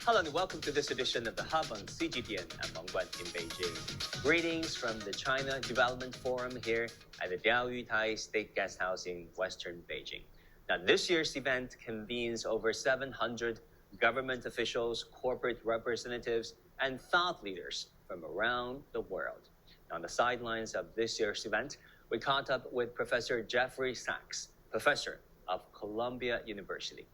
Hello and welcome to this edition of The Hub on CGTN. I'm Meng Guan in Beijing. Greetings from the China Development Forum here at the Diaoyutai State Guest House in Western Beijing. Now, this year's event convenes over 700 government officials, corporate representatives, and thought leaders from around the world. On the sidelines of this year's event, we caught up with Professor Jeffrey Sachs, professor of Columbia University.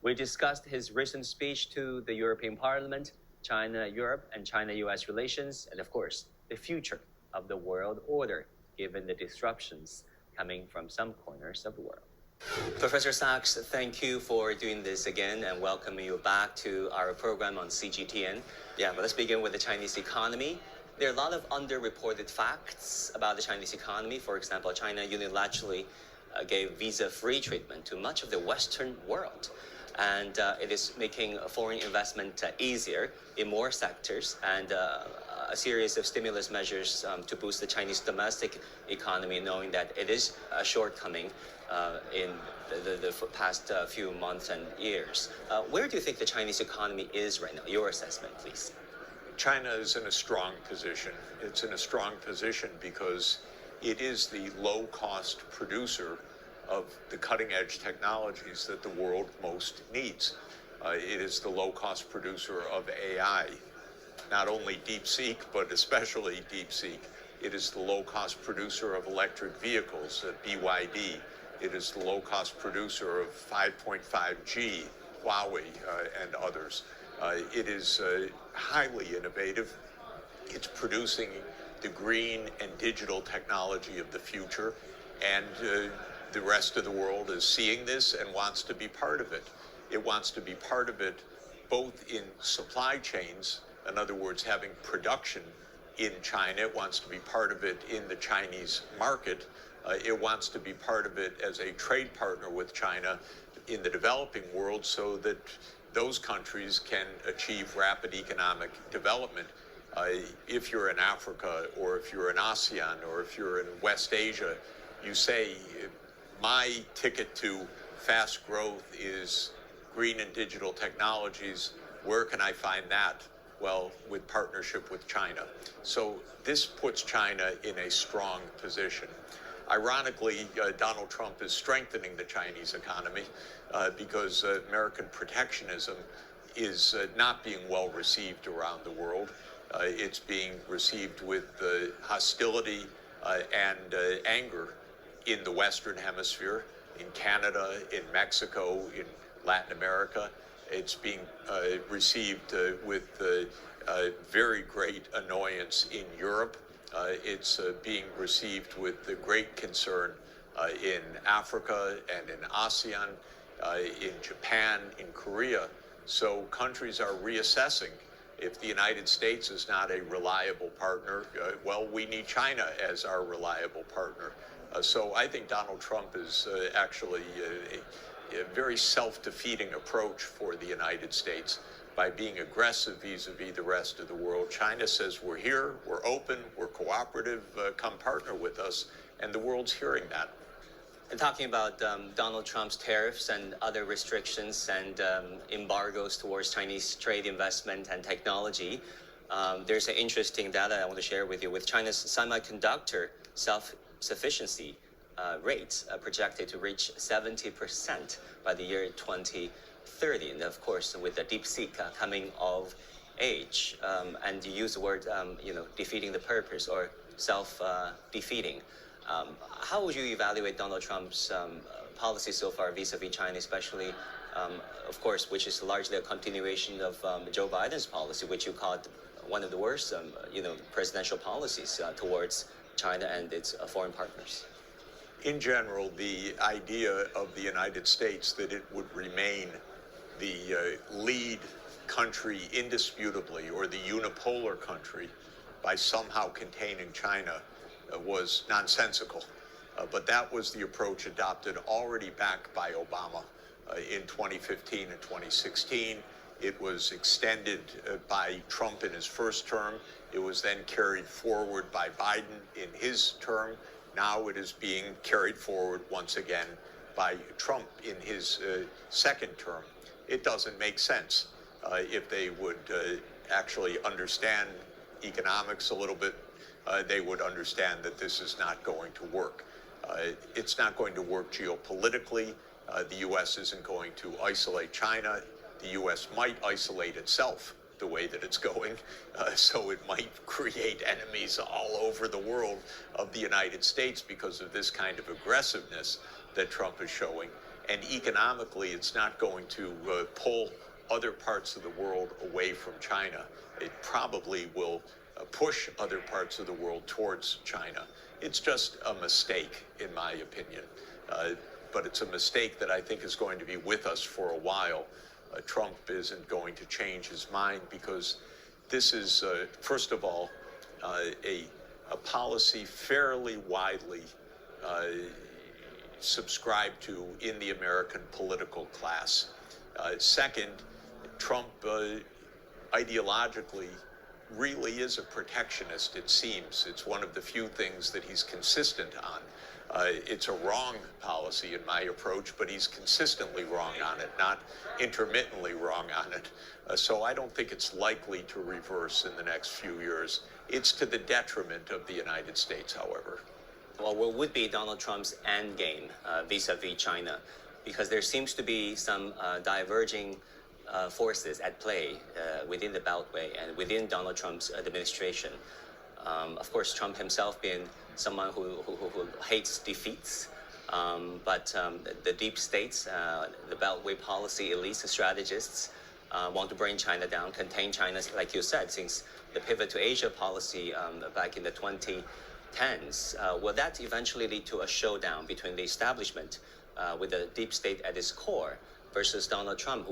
We discussed his recent speech to the European Parliament, China-Europe and China-US relations, and of course, the future of the world order, given the disruptions coming from some corners of the world. Professor Sachs, thank you for doing this again and welcoming you back to our program on CGTN. Yeah, but let's begin with the Chinese economy. There are a lot of underreported facts about the Chinese economy. For example, China unilaterally gave visa-free treatment to much of the Western world. And it is making foreign investment easier in more sectors, and a series of stimulus measures to boost the Chinese domestic economy, knowing that it is a shortcoming in the past few months and years. Where do you think the Chinese economy is right now? Your assessment, please. China is in a strong position. It's in a strong position because it is the low-cost producer of the cutting-edge technologies that the world most needs. It is the low-cost producer of AI, not only DeepSeek, but especially DeepSeek. It is the low-cost producer of electric vehicles, BYD. It is the low-cost producer of 5.5G, Huawei, and others. It is highly innovative. It's producing the green and digital technology of the future, and the rest of the world is seeing this and wants to be part of it. It wants to be part of it both in supply chains, in other words, having production in China. It wants to be part of it in the Chinese market. It wants to be part of it as a trade partner with China in the developing world so that those countries can achieve rapid economic development. If you're in Africa, or if you're in ASEAN, or if you're in West Asia, you say, my ticket to fast growth is green and digital technologies. Where can I find that? Well, with partnership with China. So this puts China in a strong position. Ironically, Donald Trump is strengthening the Chinese economy because American protectionism is not being well received around the world. It's being received with hostility and anger in the Western Hemisphere, in Canada, in Mexico, in Latin America. It's being received with very great annoyance in Europe. It's being received with great concern in Africa and in ASEAN, in Japan, in Korea. So countries are reassessing. If the United States is not a reliable partner, well, we need China as our reliable partner. So I think Donald Trump is actually a very self-defeating approach for the United States by being aggressive vis-a-vis the rest of the world. China says, we're here, we're open, we're cooperative, come partner with us, and the world's hearing that. And talking about Donald Trump's tariffs and other restrictions and embargoes towards Chinese trade investment and technology, there's an interesting data I want to share with you. With China's semiconductor self-sufficiency rate projected to reach 70% by the year 2030. And of course, with the DeepSeek coming of age, and you use the word, defeating the purpose or self-defeating. How would you evaluate Donald Trump's policy so far vis-a-vis China, especially, of course, which is largely a continuation of Joe Biden's policy, which you called one of the worst, presidential policies towards China and its foreign partners? In general, the idea of the United States that it would remain the lead country indisputably, or the unipolar country, by somehow containing China was nonsensical. But that was the approach adopted already back by Obama in 2015 and 2016. It was extended by Trump in his first term. It was then carried forward by Biden in his term. Now it is being carried forward once again by Trump in his second term. It doesn't make sense. If they would actually understand economics a little bit, they would understand that this is not going to work. It's not going to work geopolitically. The U.S. isn't going to isolate China. The U.S. might isolate itself the way that it's going, so it might create enemies all over the world of the United States because of this kind of aggressiveness that Trump is showing. And economically, it's not going to pull other parts of the world away from China. It probably will push other parts of the world towards China. It's just a mistake, in my opinion. But it's a mistake that I think is going to be with us for a while. Trump isn't going to change his mind because this is, first of all, a policy fairly widely subscribed to in the American political class. Second, Trump ideologically really is a protectionist, it seems. It's one of the few things that he's consistent on. It's a wrong policy in my approach, but he's consistently wrong on it, not intermittently wrong on it. So I don't think it's likely to reverse in the next few years. It's to the detriment of the United States, however. Well, what would be Donald Trump's end game vis-a-vis China? Because there seems to be some diverging forces at play within the Beltway and within Donald Trump's administration. Of course, Trump himself being someone who hates defeats, but the deep states, the Beltway policy elites, the strategists, want to bring China down, contain China, like you said, since the pivot to Asia policy back in the 2010s. Will that eventually lead to a showdown between the establishment with the deep state at its core versus Donald Trump,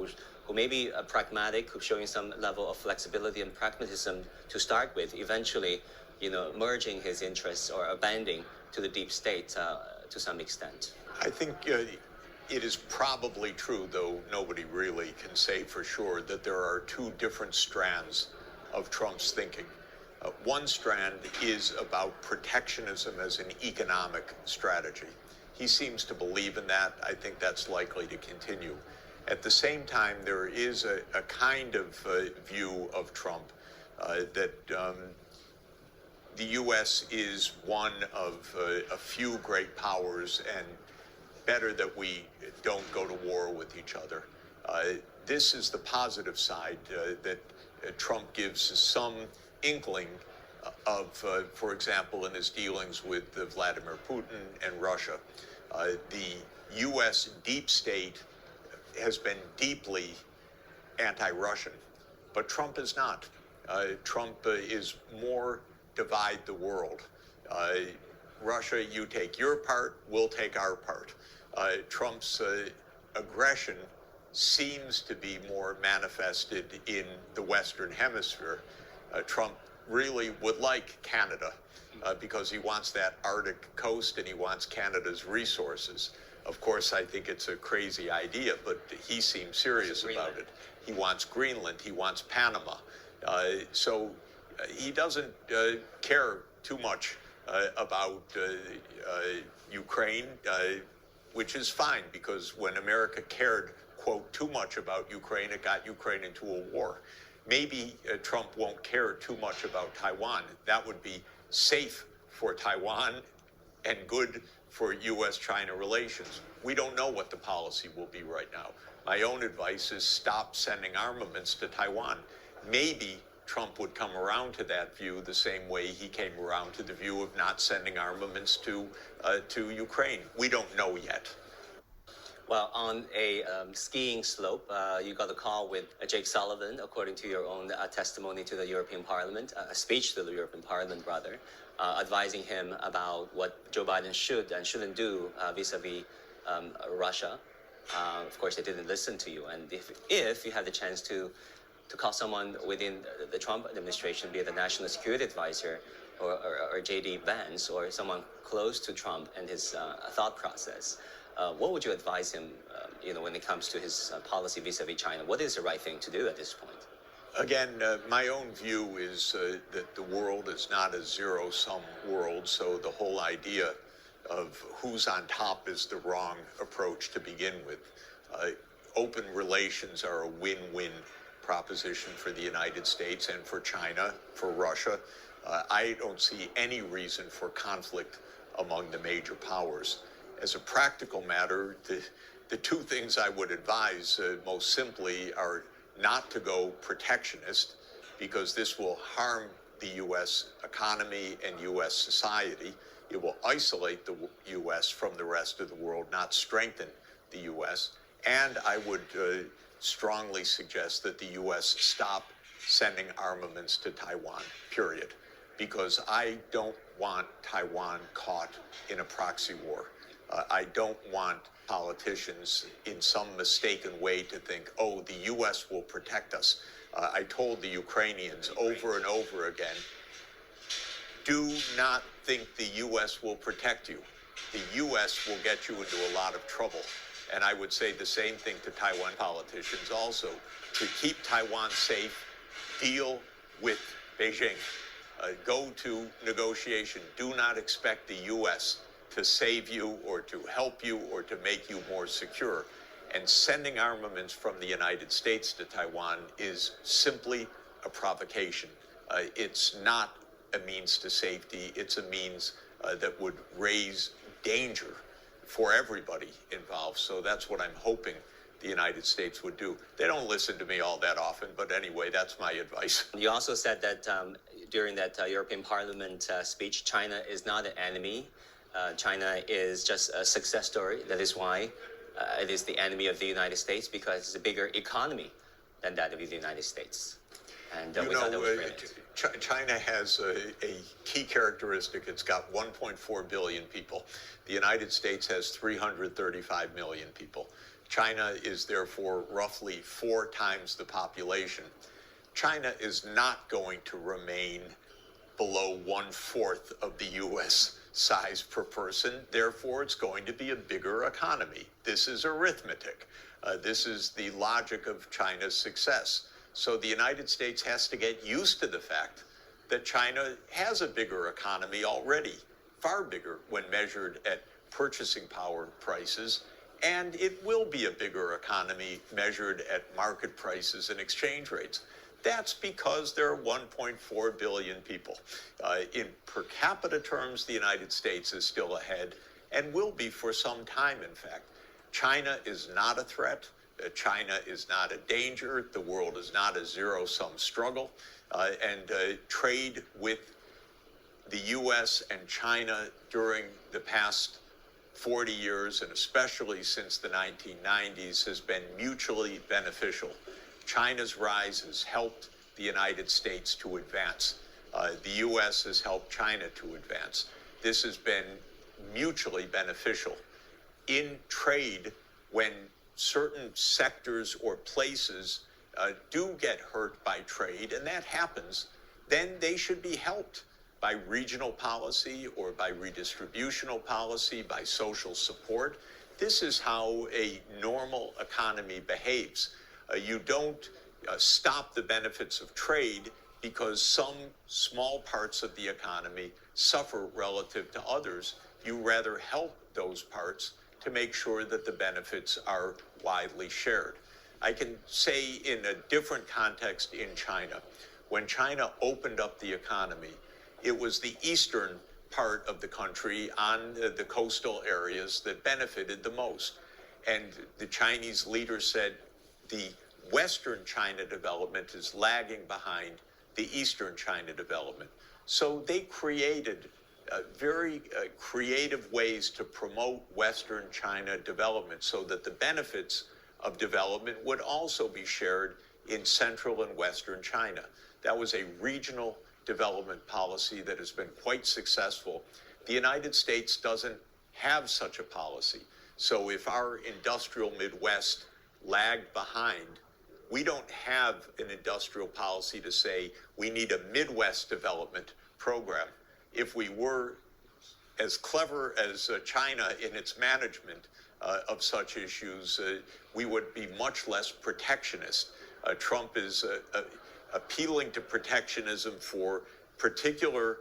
who may be pragmatic, who's showing some level of flexibility and pragmatism to start with, eventually, merging his interests or abandoning to the deep state to some extent? I think it is probably true, though nobody really can say for sure, that there are two different strands of Trump's thinking. One strand is about protectionism as an economic strategy. He seems to believe in that. I think that's likely to continue. At the same time, there is a kind of view of Trump that the U.S. is one of a few great powers and better that we don't go to war with each other. This is the positive side that Trump gives some inkling of, for example, in his dealings with Vladimir Putin and Russia. The U.S. deep state has been deeply anti-Russian, but Trump is not. Trump is more divide the world. Russia, you take your part, we'll take our part. Trump's aggression seems to be more manifested in the Western Hemisphere. Trump really would like Canada because he wants that Arctic coast and he wants Canada's resources. Of course, I think it's a crazy idea, but he seems serious about it. He wants Greenland, he wants Panama. So he doesn't care too much about Ukraine, which is fine, because when America cared, quote, too much about Ukraine, it got Ukraine into a war. Maybe Trump won't care too much about Taiwan. That would be safe for Taiwan and good for U.S.-China relations. We don't know what the policy will be right now. My own advice is stop sending armaments to Taiwan. Maybe Trump would come around to that view the same way he came around to the view of not sending armaments to Ukraine. We don't know yet. Well, on a skiing slope, you got a call with Jake Sullivan, according to your own testimony to the European Parliament, a speech to the European Parliament, rather, advising him about what Joe Biden should and shouldn't do vis-a-vis Russia. Of course, they didn't listen to you. And if you had the chance to call someone within the Trump administration, be it the National Security Advisor or J.D. Vance or someone close to Trump and his thought process, what would you advise him, when it comes to his policy vis-a-vis China? What is the right thing to do at this point? Again, my own view is that the world is not a zero-sum world, so the whole idea of who's on top is the wrong approach to begin with. Open relations are a win-win proposition for the United States and for China, for Russia. I don't see any reason for conflict among the major powers. As a practical matter, the two things I would advise most simply are not to go protectionist, because this will harm the U.S. economy and U.S. society. It will isolate the U.S. from the rest of the world, not strengthen the U.S. And I would strongly suggest that the U.S. stop sending armaments to Taiwan, period, because I don't want Taiwan caught in a proxy war. I don't want politicians in some mistaken way to think, oh, the U.S. will protect us. I told the Ukrainians over and over again, do not think the U.S. will protect you. The U.S. will get you into a lot of trouble. And I would say the same thing to Taiwan politicians also. To keep Taiwan safe, deal with Beijing. Go to negotiation. Do not expect the U.S. to save you or to help you or to make you more secure. And sending armaments from the United States to Taiwan is simply a provocation. It's not a means to safety. It's a means that would raise danger for everybody involved. So that's what I'm hoping the United States would do. They don't listen to me all that often, but anyway, that's my advice. You also said that during that European Parliament speech, China is not an enemy. China is just a success story. That is why it is the enemy of the United States, because it's a bigger economy than that of the United States. And we thought that was brilliant. China has a key characteristic. It's got 1.4 billion people. The United States has 335 million people. China is therefore roughly 4 times the population. China is not going to remain below 1/4 of the U.S. size per person. Therefore, it's going to be a bigger economy. This is arithmetic. This is the logic of China's success. So the United States has to get used to the fact that China has a bigger economy already, far bigger when measured at purchasing power prices, and it will be a bigger economy measured at market prices and exchange rates. That's because there are 1.4 billion people. In per capita terms, the United States is still ahead and will be for some time, in fact. China is not a threat. China is not a danger. The world is not a zero-sum struggle. And trade with the U.S. and China during the past 40 years, and especially since the 1990s, has been mutually beneficial. China's rise has helped the United States to advance. The U.S. has helped China to advance. This has been mutually beneficial. In trade, when certain sectors or places do get hurt by trade, and that happens, then they should be helped by regional policy or by redistributional policy, by social support. This is how a normal economy behaves. You don't stop the benefits of trade because some small parts of the economy suffer relative to others. You rather help those parts to make sure that the benefits are widely shared. I can say in a different context in China, when China opened up the economy, it was the eastern part of the country on the coastal areas that benefited the most. And the Chinese leader said the Western China development is lagging behind the Eastern China development. So they created very creative ways to promote Western China development so that the benefits of development would also be shared in Central and Western China. That was a regional development policy that has been quite successful. The United States doesn't have such a policy. So if our industrial Midwest lagged behind, we don't have an industrial policy to say we need a Midwest development program. If we were as clever as China in its management of such issues, we would be much less protectionist. Trump is appealing to protectionism for particular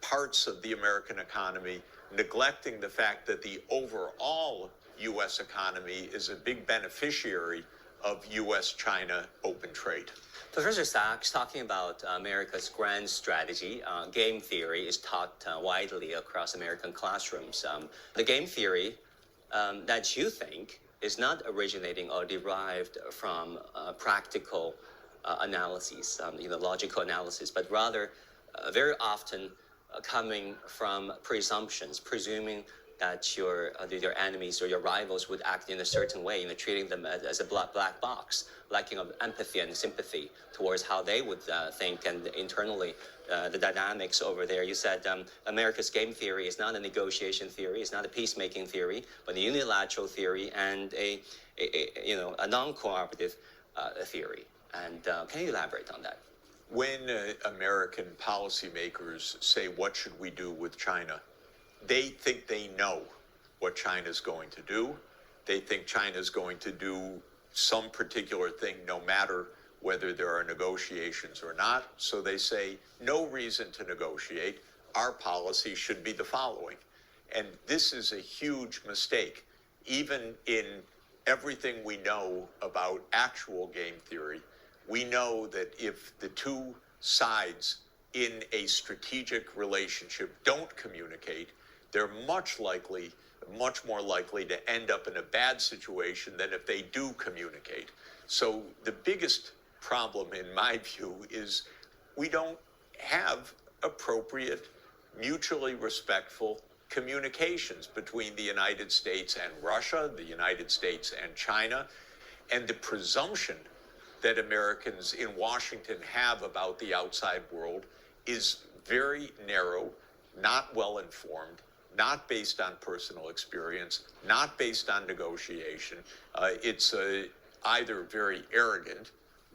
parts of the American economy, neglecting the fact that the overall U.S. economy is a big beneficiary of U.S.-China open trade. Professor Sachs, talking about America's grand strategy, game theory is taught widely across American classrooms. The game theory that you think is not originating or derived from practical analyses, logical analysis, but rather very often coming from presumptions, presuming that your enemies or your rivals would act in a certain way, treating them as a black box, lacking of empathy and sympathy towards how they would think, and internally the dynamics over there. You said America's game theory is not a negotiation theory, it's not a peacemaking theory, but a unilateral theory and a non-cooperative theory. And can you elaborate on that? When American policymakers say, what should we do with China? They think they know what China's going to do. They think China's going to do some particular thing no matter whether there are negotiations or not. So they say, no reason to negotiate. Our policy should be the following. And this is a huge mistake. Even in everything we know about actual game theory, we know that if the two sides in a strategic relationship don't communicate, they're much more likely to end up in a bad situation than if they do communicate. So the biggest problem, in my view, is we don't have appropriate, mutually respectful communications between the United States and Russia, the United States and China, and the presumption that Americans in Washington have about the outside world is very narrow, not well informed, not based on personal experience, not based on negotiation. It's either very arrogant,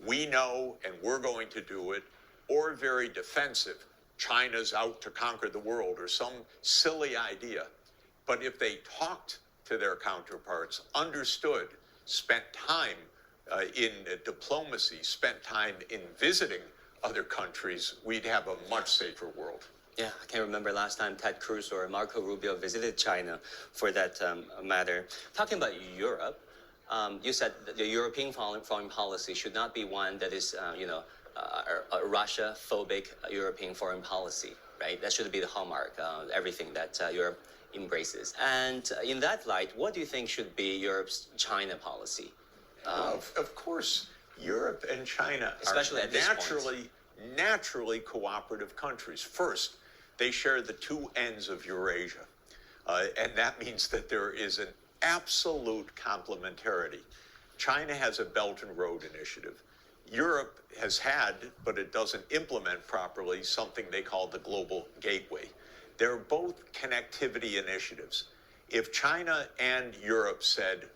we know and we're going to do it, or very defensive, China's out to conquer the world, or some silly idea. But if they talked to their counterparts, understood, spent time in diplomacy, spent time in visiting other countries, we'd have a much safer world. Yeah, I can't remember last time Ted Cruz or Marco Rubio visited China, for that matter. Talking about Europe, you said that the European foreign policy should not be one that is, a Russia-phobic European foreign policy, right? That should be the hallmark of everything that Europe embraces. And in that light, what do you think should be Europe's China policy? Of course, Europe and China especially are at this point. naturally cooperative countries. First, they share the two ends of Eurasia. And that means that there is an absolute complementarity. China has a Belt and Road Initiative. Europe has had, but it doesn't implement properly, something they call the Global Gateway. They're both connectivity initiatives. If China and Europe said,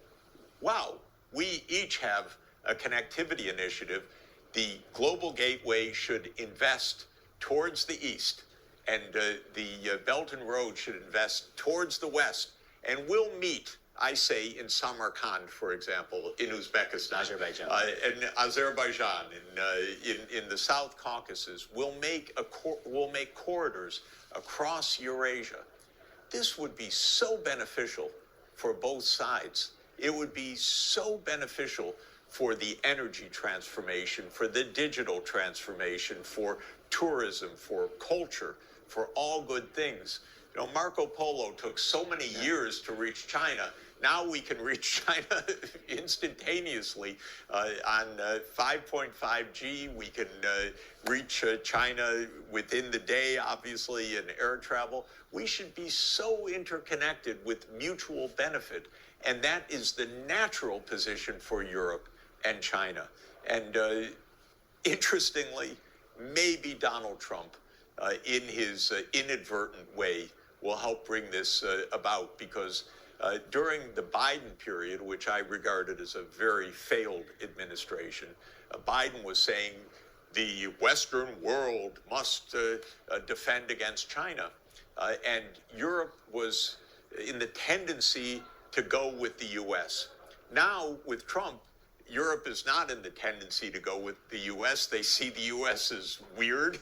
wow, we each have a connectivity initiative, the Global Gateway should invest towards the east, and the Belt and Road should invest towards the west, and we'll meet, I say, in Samarkand, for example, in Uzbekistan, in Azerbaijan, in the South Caucasus. We'll make corridors across Eurasia. This would be so beneficial for both sides. It would be so beneficial for the energy transformation, for the digital transformation, for tourism, for culture, for all good things. Marco Polo took so many years to reach China. Now we can reach China instantaneously on 5.5G. We can reach China within the day, obviously, in air travel. We should be so interconnected with mutual benefit. And that is the natural position for Europe and China. And interestingly, maybe Donald Trump, in his inadvertent way, will help bring this about, because during the Biden period, which I regarded as a very failed administration, Biden was saying the Western world must defend against China. And Europe was in the tendency to go with the U.S. Now, with Trump, Europe is not in the tendency to go with the U.S. They see the U.S. as weird,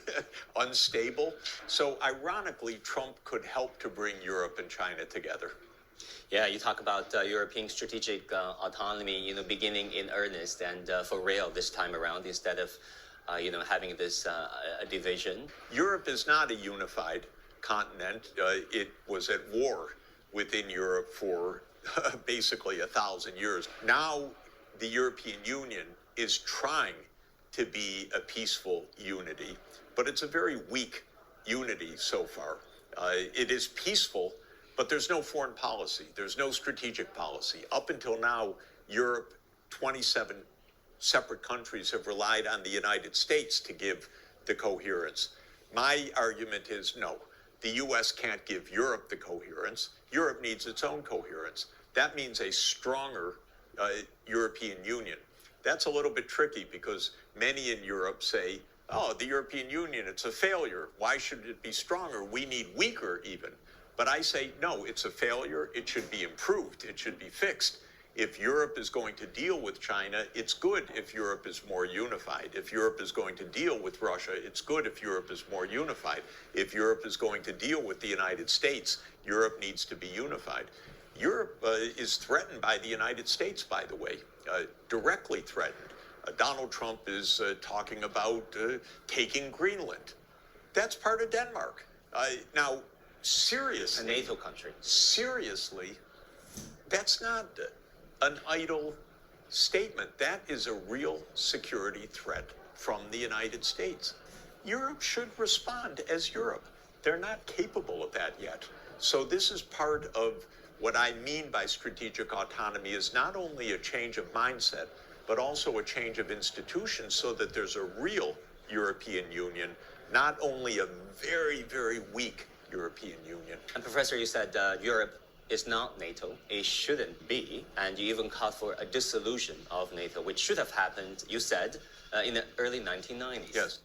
unstable. So ironically, Trump could help to bring Europe and China together. Yeah, you talk about European strategic autonomy, beginning in earnest and for real this time around instead of, having this division. Europe is not a unified continent. It was at war within Europe for basically 1,000 years. Now, the European Union is trying to be a peaceful unity, but it's a very weak unity so far. It is peaceful, but there's no foreign policy. There's no strategic policy. Up until now, Europe, 27 separate countries have relied on the United States to give the coherence. My argument is no. The U.S. can't give Europe the coherence. Europe needs its own coherence. That means a stronger European Union. That's a little bit tricky because many in Europe say, oh, the European Union, it's a failure. Why should it be stronger? We need weaker even. But I say, no, it's a failure. It should be improved. It should be fixed. If Europe is going to deal with China, it's good if Europe is more unified. If Europe is going to deal with Russia, it's good if Europe is more unified. If Europe is going to deal with the United States, Europe needs to be unified. Europe is threatened by the United States, by the way, directly threatened. Donald Trump is talking about taking Greenland. That's part of Denmark. Now, seriously. A NATO country. Seriously, that's not an idle statement. That is a real security threat from the United States. Europe should respond as Europe. They're not capable of that yet. So this is part of what I mean by strategic autonomy is not only a change of mindset, but also a change of institutions so that there's a real European Union, not only a very, very weak European Union. And Professor, you said Europe is not NATO. It shouldn't be. And you even called for a dissolution of NATO, which should have happened, you said, in the early 1990s. Yes.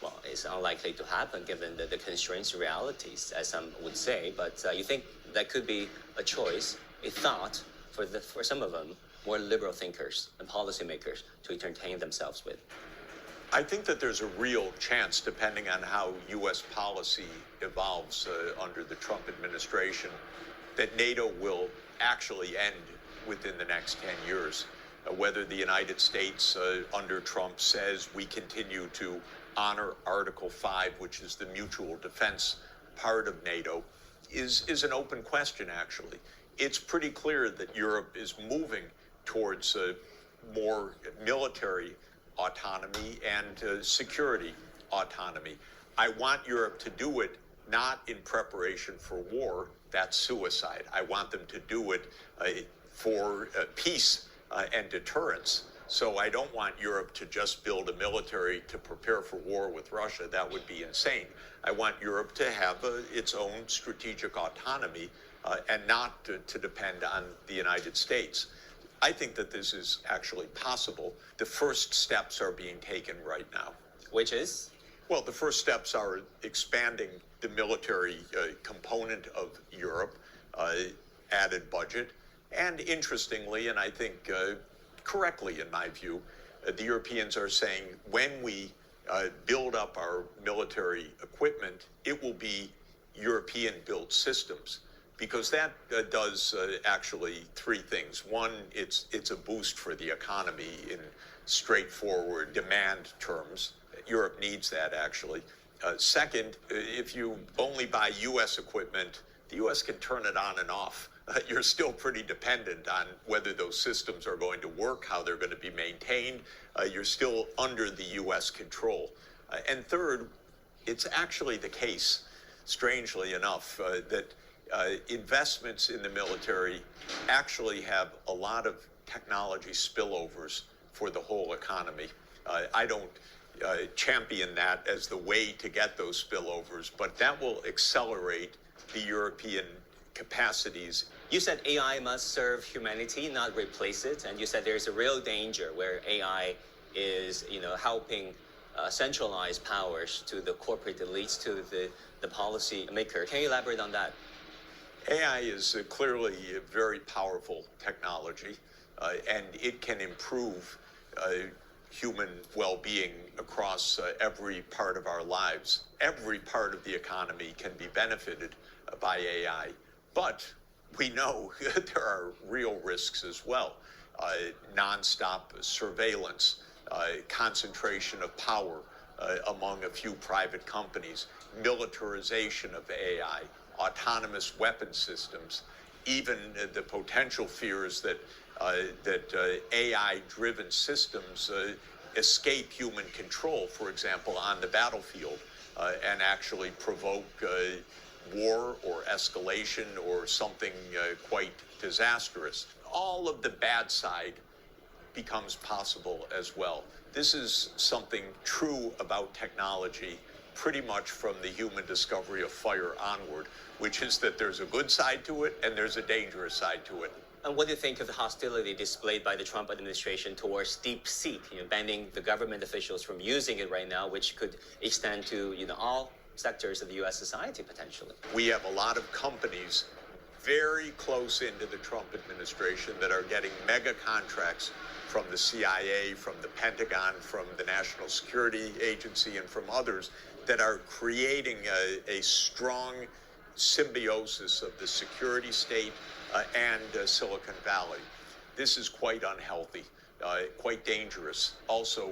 Well, it's unlikely to happen given the constraints and realities, as some would say. But you think that could be a choice, a thought for some of them, more liberal thinkers and policymakers to entertain themselves with? I think that there's a real chance, depending on how U.S. policy evolves under the Trump administration, that NATO will actually end within the next 10 years. Whether the United States under Trump says we continue to honor Article 5, which is the mutual defense part of NATO, is an open question, actually. It's pretty clear that Europe is moving towards more military autonomy and security autonomy. I want Europe to do it not in preparation for war. That's suicide. I want them to do it for peace and deterrence. So I don't want Europe to just build a military to prepare for war with Russia. That would be insane. I want Europe to have its own strategic autonomy and not to depend on the United States. I think that this is actually possible. The first steps are being taken right now. Which is? Well, the first steps are expanding the military component of Europe, added budget, and interestingly, and I think correctly in my view, the Europeans are saying when we build up our military equipment, it will be European-built systems. Because that does actually three things. One, it's a boost for the economy in straightforward demand terms. Europe needs that, actually. Second, if you only buy U.S. equipment, the U.S. can turn it on and off. You're still pretty dependent on whether those systems are going to work, how they're going to be maintained. You're still under the U.S. control. And third, it's actually the case, strangely enough, that investments in the military actually have a lot of technology spillovers for the whole economy. I don't champion that as the way to get those spillovers, but that will accelerate the European capacities. You said AI must serve humanity, not replace it, and you said there's a real danger where AI is, helping centralize powers to the corporate elites, to the policy maker. Can you elaborate on that? AI is clearly a very powerful technology, and it can improve human well-being across every part of our lives. Every part of the economy can be benefited by AI. But we know there are real risks as well. Nonstop surveillance, concentration of power among a few private companies, militarization of AI, autonomous weapon systems, even the potential fears that AI-driven systems escape human control, for example, on the battlefield, and actually provoke war or escalation or something quite disastrous. All of the bad side becomes possible as well. This is something true about technology pretty much from the human discovery of fire onward, which is that there's a good side to it and there's a dangerous side to it. And what do you think of the hostility displayed by the Trump administration towards DeepSeek, banning the government officials from using it right now, which could extend to, all sectors of the U.S. society potentially? We have a lot of companies very close into the Trump administration that are getting mega contracts from the CIA, from the Pentagon, from the National Security Agency, and from others that are creating a strong symbiosis of the security state and Silicon Valley. This is quite unhealthy, quite dangerous. Also,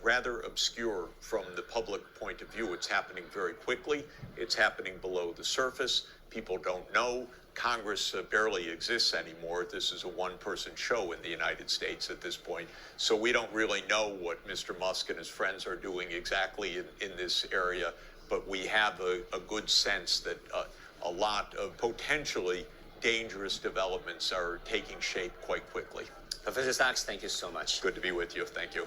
rather obscure from the public point of view. It's happening very quickly. It's happening below the surface. People don't know. Congress barely exists anymore. This is a one-person show in the United States at this point. So we don't really know what Mr. Musk and his friends are doing exactly in this area, but we have a good sense that a lot of potentially dangerous developments are taking shape quite quickly. Professor Sachs, thank you so much. Good to be with you. Thank you.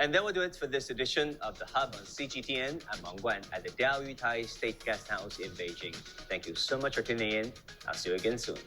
And that will do it for this edition of The Hub on CGTN. I'm Meng Guan at the Diaoyu Thai State Guest House in Beijing. Thank you so much for tuning in. I'll see you again soon.